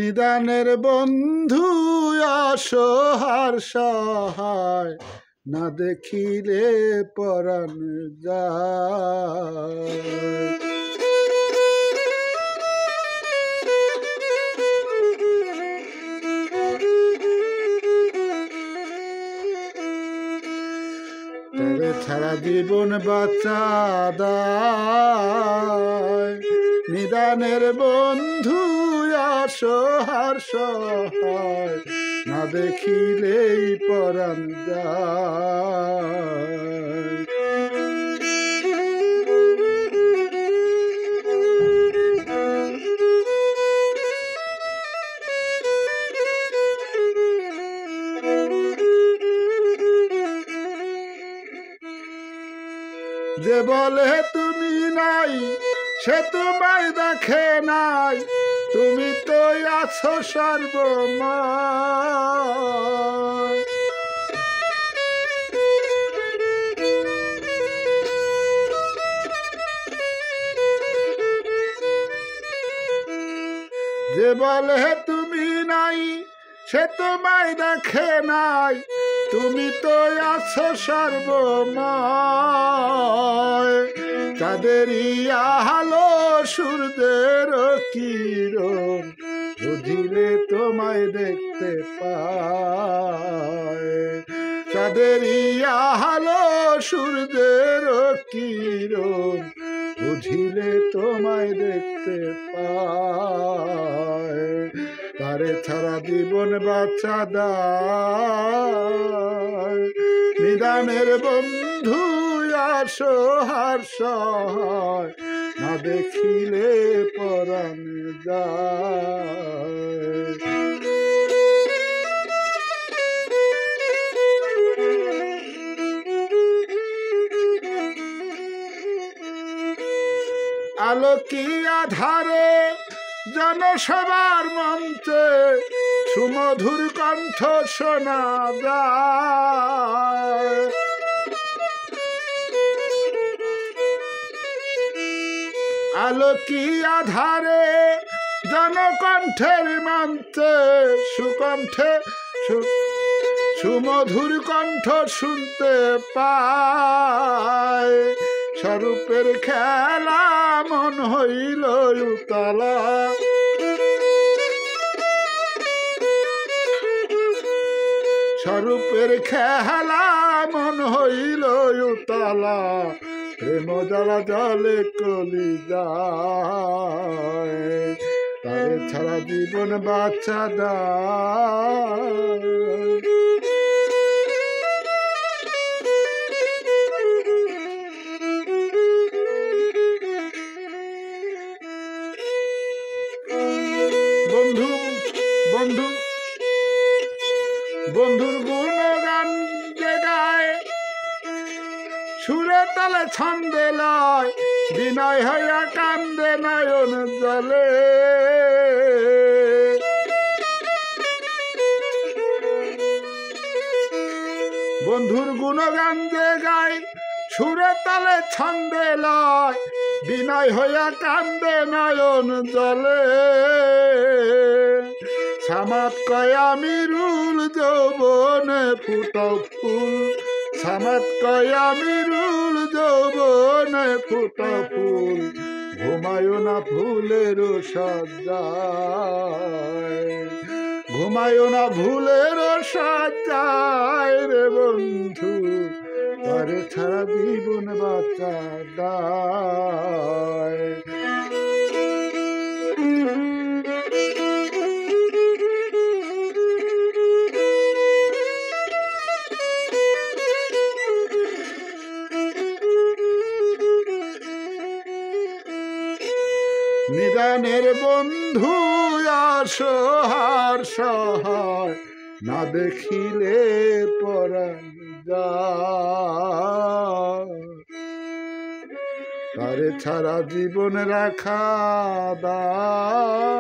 নিদানের বন্ধু অসহার সহায়, না দেখিলে পরাণ যায়। তবে ছাড়া জীবন বাঁচা দায়, নিদানের বন্ধু অসহার সহায়, না দেখিলেই পরাণ যায়। যে বলে তুমি নাই সে তোমায় দেখে নাই, তুমি তো আছো সর্বময়। যে বলে তুমি নাই সে তোমায় দেখে নাই, তুমি তো আছো সর্বময়। চাঁদেরই আলো সূর্যের কিরণ, বুঝিলে তোমায় দেখতে পায়। চাঁদেরই আলো সূর্যের কিরণ, বুঝিলে তোমায় দেখতে পায়। তারে ছাড়া জীবন বাঁচা দায়, নিদানের বন্ধু অসহার সহায়, না দেখিলে পরাণ যায়। আলোকি আধারে জনসভার মঞ্চে, সুমধুর কণ্ঠ শোনা যায়। আলোকি আধারে জনকণ্ঠের মঞ্চে, সুকণ্ঠে সুমধুর কণ্ঠ শুনতে পায়। স্বরূপের খেলা মন হইল উতলা, স্বরূপের খেলা মন হইল উতলা। প্রেম জ্বালা জলে কলি যায়, তারে ছাড়া জীবন বাঁচা দায়। বন্ধু বন্ধু বন্ধুর গুণগান যে গায়, সুরে তালে ছন্দে লয়, বিনয় হইয়া কান্দে নয়ন জলে। বন্ধুর গুণগান যে গায়, সুরে তালে ছন্দে লয়, বিনয় হইয়া কান্দে নয়ন জলে। সামাত কয় আমি রুল যৌবনে ফুটাও ফুল, সামাত কয় আমি রুল যৌবনে ফুটাও ফুল। ঘুমায় না ফুলের সজ্জায়, ঘুমায় না ফুলের সজ্জায় রে বন্ধু, তারে ছাড়া জীবন বাঁচা দায়। নিদানের বন্ধু অসহার সহায়, না দেখিলে পরাণ যায়। তারে ছাড়া জীবন রাখা দায়।